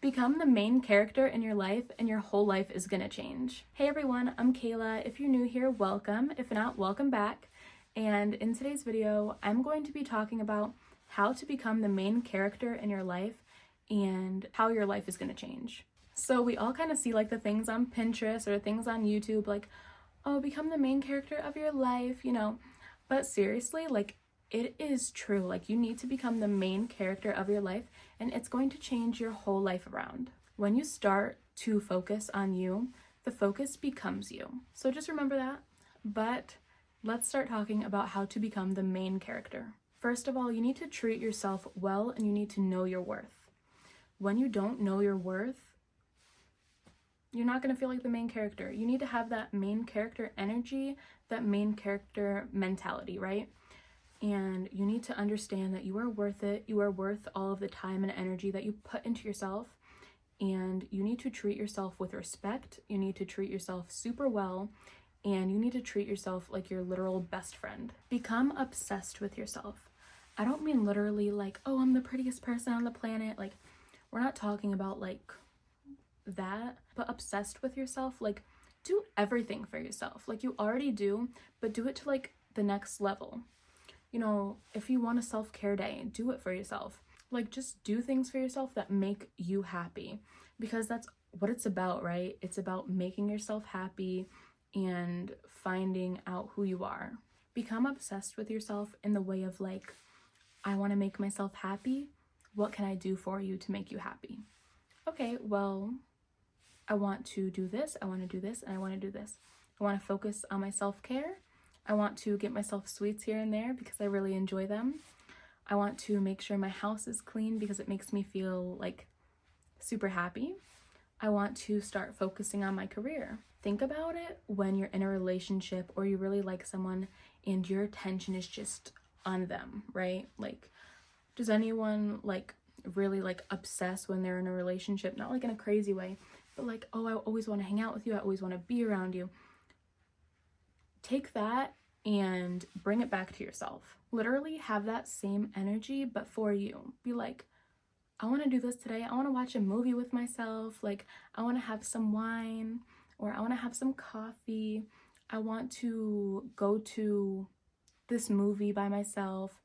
Become the main character in your life and your whole life is gonna change. Hey everyone, I'm Kayla. If you're new here, welcome. If not, welcome back. And in today's video, I'm going to be talking about how to become the main character in your life and how your life is gonna change. So we all kind of see like the things on Pinterest or things on YouTube, like, oh, become the main character of your life, you know. But seriously, like, it is true. Like, you need to become the main character of your life and it's going to change your whole life around. When you start to focus on you, the focus becomes you. So just remember that. But let's start talking about how to become the main character. First of all, you need to treat yourself well and you need to know your worth. When you don't know your worth, you're not going to feel like the main character. You need to have that main character energy, that main character mentality, right? And you need to understand that you are worth it. You are worth all of the time and energy that you put into yourself. And you need to treat yourself with respect. You need to treat yourself super well. And you need to treat yourself like your literal best friend. Become obsessed with yourself. I don't mean literally like, oh, I'm the prettiest person on the planet. Like, we're not talking about like that, but obsessed with yourself. Like, do everything for yourself. Like, you already do, but do it to like the next level. You know, if you want a self-care day, do it for yourself. Like, just do things for yourself that make you happy, because that's what it's about, right? It's about making yourself happy and finding out who you are. Become obsessed with yourself in the way of like, I want to make myself happy. What can I do for you to make you happy? Okay, well, I want to do this, I want to do this, and I want to do this. I want to focus on my self-care. I want to get myself sweets here and there because I really enjoy them. I want to make sure my house is clean because it makes me feel like super happy. I want to start focusing on my career. Think about it when you're in a relationship or you really like someone and your attention is just on them, right? Like, does anyone like really like obsess when they're in a relationship? Not like in a crazy way, but like, oh, I always want to hang out with you. I always want to be around you. Take that and bring it back to yourself. Literally have that same energy, but for you. Be like, I want to do this today. I want to watch a movie with myself. Like, I want to have some wine or I want to have some coffee. I want to go to this movie by myself.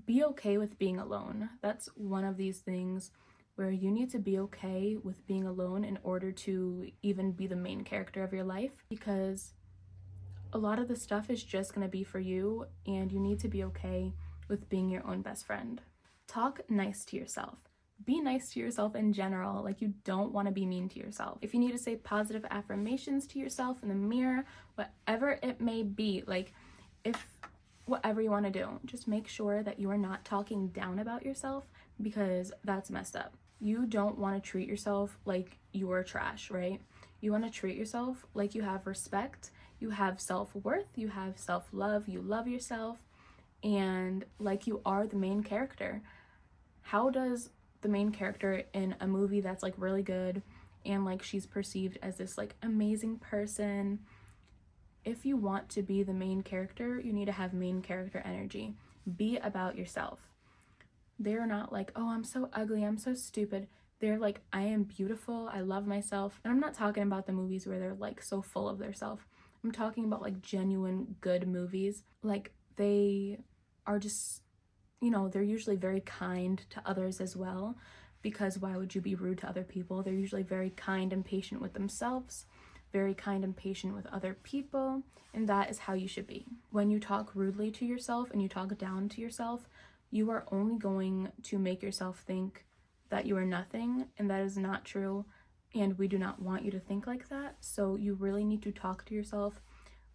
Be okay with being alone. That's one of these things where you need to be okay with being alone in order to even be the main character of your life, because a lot of the stuff is just going to be for you and you need to be okay with being your own best friend. Talk nice to yourself. Be nice to yourself in general. Like, you don't want to be mean to yourself. If you need to say positive affirmations to yourself in the mirror, whatever it may be, like, if whatever you want to do, just make sure that you are not talking down about yourself, because that's messed up. You don't want to treat yourself like you're trash, right? You want to treat yourself like you have respect, you have self-worth, you have self-love, you love yourself, and like you are the main character. How does the main character in a movie that's like really good and like she's perceived as this like amazing person, if you want to be the main character, you need to have main character energy. Be about yourself. They're not like, oh, I'm so ugly, I'm so stupid. They're like, I am beautiful, I love myself. And I'm not talking about the movies where they're like so full of themselves. I'm talking about like genuine good movies. Like, they are just, you know, they're usually very kind to others as well, because why would you be rude to other people? They're usually very kind and patient with themselves, very kind and patient with other people, and that is how you should be. When you talk rudely to yourself and you talk down to yourself, you are only going to make yourself think that you are nothing, and that is not true. And we do not want you to think like that. So you really need to talk to yourself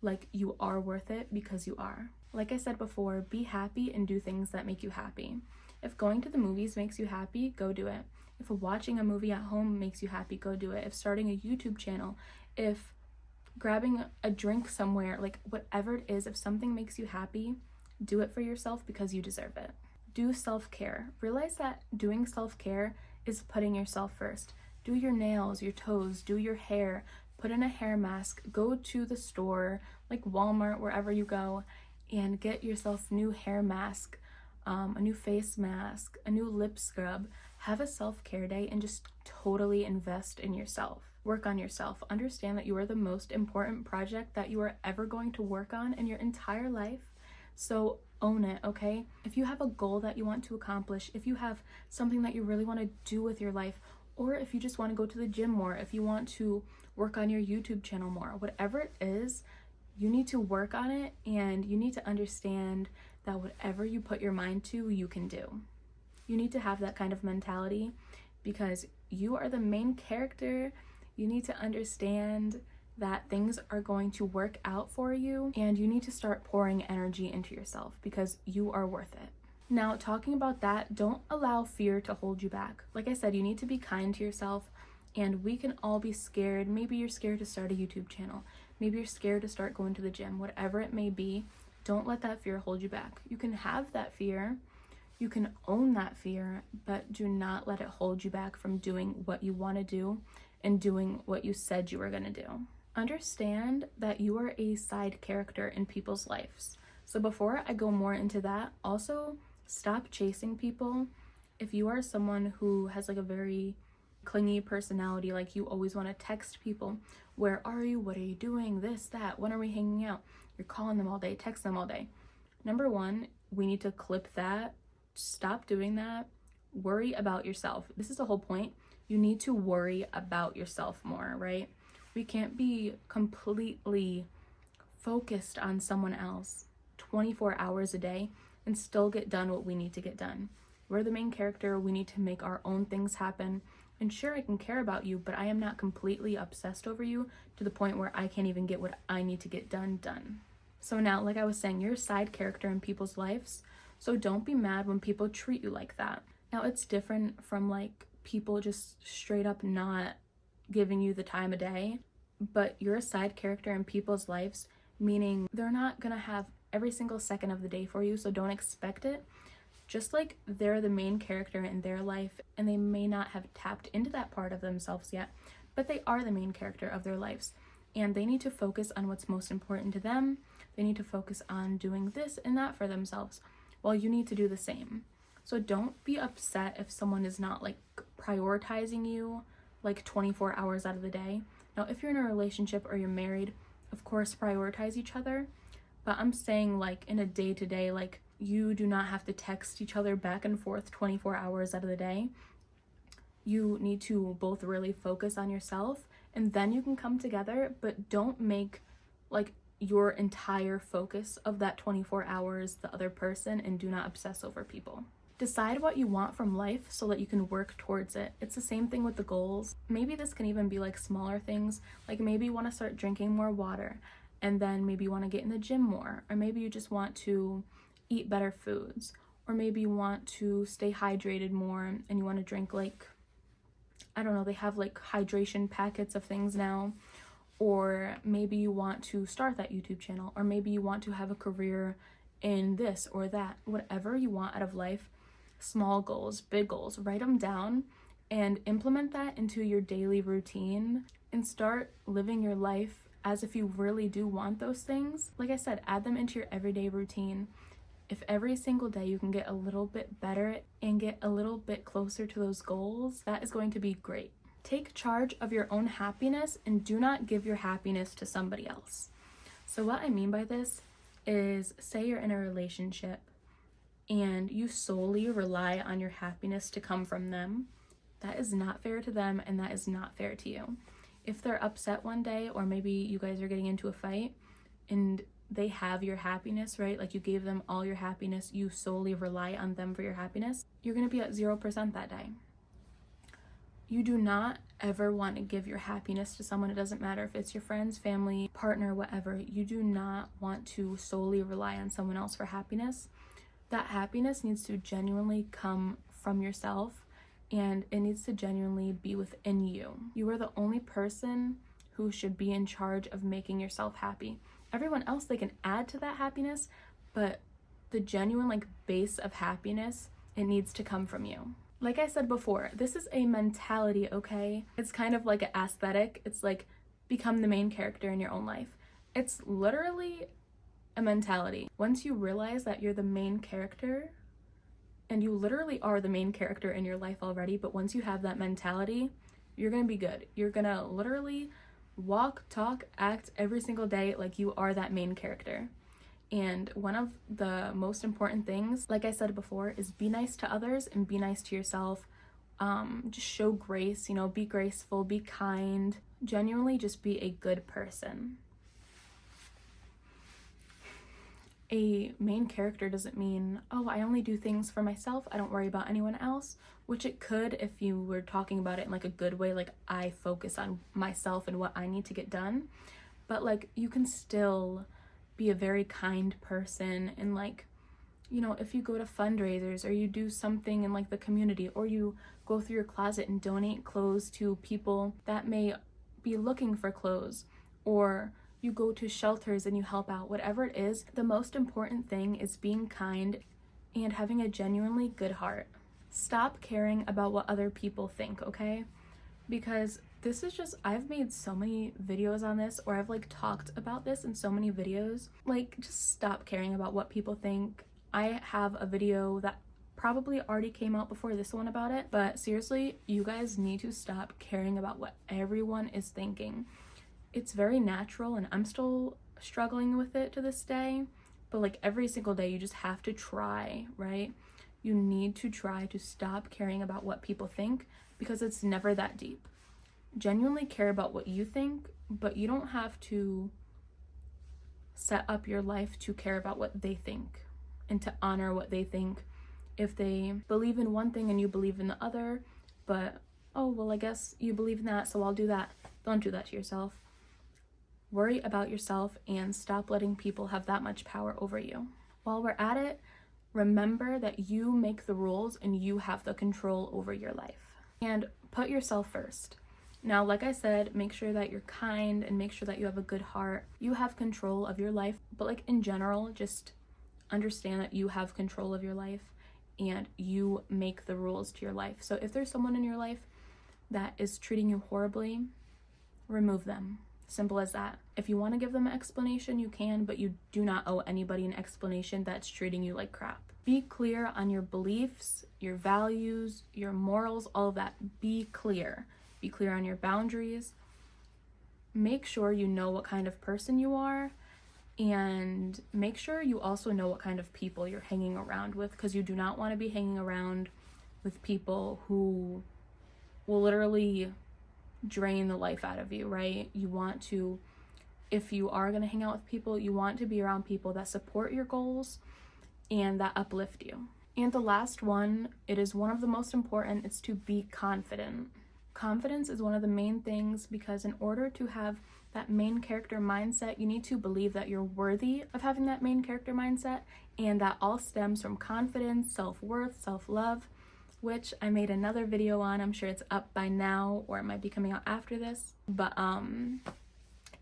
like you are worth it, because you are. Like I said before, be happy and do things that make you happy. If going to the movies makes you happy, go do it. If watching a movie at home makes you happy, go do it. If starting a YouTube channel, if grabbing a drink somewhere, like whatever it is, if something makes you happy, do it for yourself because you deserve it. Do self-care. Realize that doing self-care is putting yourself first. Do your nails, your toes, do your hair, put in a hair mask, go to the store, like Walmart, wherever you go, and get yourself new hair mask, a new face mask, a new lip scrub. Have a self-care day and just totally invest in yourself. Work on yourself. Understand that you are the most important project that you are ever going to work on in your entire life. So own it, okay? If you have a goal that you want to accomplish, if you have something that you really want to do with your life, or if you just want to go to the gym more, if you want to work on your YouTube channel more, whatever it is, you need to work on it, and you need to understand that whatever you put your mind to, you can do. You need to have that kind of mentality because you are the main character. You need to understand that things are going to work out for you, and you need to start pouring energy into yourself because you are worth it. Now, talking about that, don't allow fear to hold you back. Like I said, you need to be kind to yourself, and we can all be scared. Maybe you're scared to start a YouTube channel. Maybe you're scared to start going to the gym. Whatever it may be, don't let that fear hold you back. You can have that fear. You can own that fear, but do not let it hold you back from doing what you want to do and doing what you said you were going to do. Understand that you are a side character in people's lives. So before I go more into that, also stop chasing people. If you are someone who has like a very clingy personality, like you always want to text people, where are you, what are you doing, this, that, when are we hanging out? You're calling them all day, text them all day. Number one, we need to clip that. Stop doing that. Worry about yourself. This is the whole point. You need to worry about yourself more, right? We can't be completely focused on someone else 24 hours a day and still get done what we need to get done. We're the main character. We need to make our own things happen. And sure, I can care about you, but I am not completely obsessed over you to the point where I can't even get what I need to get done. So now, like I was saying, you're a side character in people's lives. So don't be mad when people treat you like that. Now, it's different from like people just straight up not giving you the time of day, but you're a side character in people's lives, meaning they're not gonna have every single second of the day for you, so don't expect it. Just like they're the main character in their life and they may not have tapped into that part of themselves yet, but they are the main character of their lives, and they need to focus on what's most important to them. They need to focus on doing this and that for themselves, while you need to do the same. So don't be upset if someone is not like prioritizing you like 24 hours out of the day. Now, if you're in a relationship or you're married, of course prioritize each other, but I'm saying like in a day-to-day, like you do not have to text each other back and forth 24 hours out of the day. You need to both really focus on yourself, and then you can come together, but don't make like your entire focus of that 24 hours the other person, and do not obsess over people. Decide what you want from life so that you can work towards it. It's the same thing with the goals. Maybe this can even be like smaller things, like maybe you want to start drinking more water, and then maybe you want to get in the gym more, or maybe you just want to eat better foods, or maybe you want to stay hydrated more and you want to drink like, I don't know, they have like hydration packets of things now. Or maybe you want to start that YouTube channel, or maybe you want to have a career in this or that. Whatever you want out of life, small goals, big goals, write them down and implement that into your daily routine and start living your life as if you really do want those things. Like I said, add them into your everyday routine. If every single day you can get a little bit better and get a little bit closer to those goals, that is going to be great. Take charge of your own happiness and do not give your happiness to somebody else. So what I mean by this is, say you're in a relationship and you solely rely on your happiness to come from them. That is not fair to them, and that is not fair to you. If they're upset one day, or maybe you guys are getting into a fight and they have your happiness, right? Like you gave them all your happiness, you solely rely on them for your happiness, you're going to be at 0% that day. You do not ever want to give your happiness to someone. It doesn't matter if it's your friends, family, partner, whatever. You do not want to solely rely on someone else for happiness. That happiness needs to genuinely come from yourself, and it needs to genuinely be within you. You are the only person who should be in charge of making yourself happy. Everyone else, they can add to that happiness, but the genuine like base of happiness, it needs to come from you. Like I said before, this is a mentality, okay? It's kind of like an aesthetic. It's like become the main character in your own life. It's literally a mentality. Once you realize that you're the main character, And you literally are the main character in your life already, but once you have that mentality, you're gonna be good. You're gonna literally walk, talk, act every single day like you are that main character. And one of the most important things, like I said before, is be nice to others and be nice to yourself. Just show grace, you know, be graceful, be kind, genuinely just be a good person. A main character doesn't mean, oh, I only do things for myself, I don't worry about anyone else, which it could if you were talking about it in like a good way, like I focus on myself and what I need to get done. But like you can still be a very kind person, and like, you know, if you go to fundraisers or you do something in like the community, or you go through your closet and donate clothes to people that may be looking for clothes, or you go to shelters and you help out, whatever it is, the most important thing is being kind and having a genuinely good heart. Stop caring about what other people think, okay? Because this is just, I've made so many videos on this, or I've like talked about this in so many videos. Like, just stop caring about what people think. I have a video that probably already came out before this one about it, but seriously, you guys need to stop caring about what everyone is thinking. It's very natural, and I'm still struggling with it to this day, but like every single day you just have to try, right? You need to try to stop caring about what people think, because it's never that deep. Genuinely care about what you think, but you don't have to set up your life to care about what they think and to honor what they think. If they believe in one thing and you believe in the other, but oh, well, I guess you believe in that, so I'll do that. Don't do that to yourself. Worry about yourself and stop letting people have that much power over you. While we're at it, remember that you make the rules and you have the control over your life. And put yourself first. Now, like I said, make sure that you're kind and make sure that you have a good heart. You have control of your life, but like in general, just understand that you have control of your life and you make the rules to your life. So if there's someone in your life that is treating you horribly, remove them. Simple as that. If you want to give them an explanation, you can, but you do not owe anybody an explanation that's treating you like crap. Be clear on your beliefs, your values, your morals, all of that. Be clear. Be clear on your boundaries. Make sure you know what kind of person you are, and make sure you also know what kind of people you're hanging around with, because you do not want to be hanging around with people who will literally drain the life out of you, right? You want to, if you are going to hang out with people, you want to be around people that support your goals and that uplift you. And the last one, it is one of the most important, it's to be confident. Confidence is one of the main things, because in order to have that main character mindset, you need to believe that you're worthy of having that main character mindset, and that all stems from confidence, self-worth, self-love, which I made another video on. I'm sure it's up by now, or it might be coming out after this, but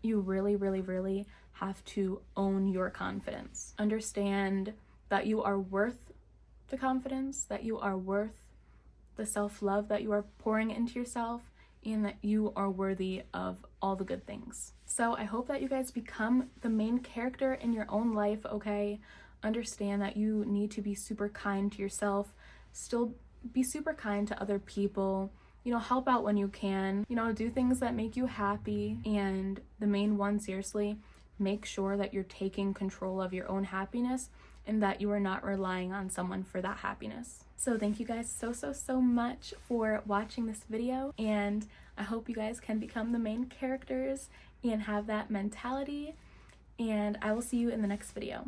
you really, really, really have to own your confidence. Understand that you are worth the confidence, that you are worth the self-love that you are pouring into yourself, and that you are worthy of all the good things. So I hope that you guys become the main character in your own life, okay? Understand that you need to be super kind to yourself, still be super kind to other people, you know, help out when you can, you know, do things that make you happy. And the main one, seriously, make sure that you're taking control of your own happiness and that you are not relying on someone for that happiness. So thank you guys so much for watching this video, and I hope you guys can become the main characters and have that mentality, and I will see you in the next video.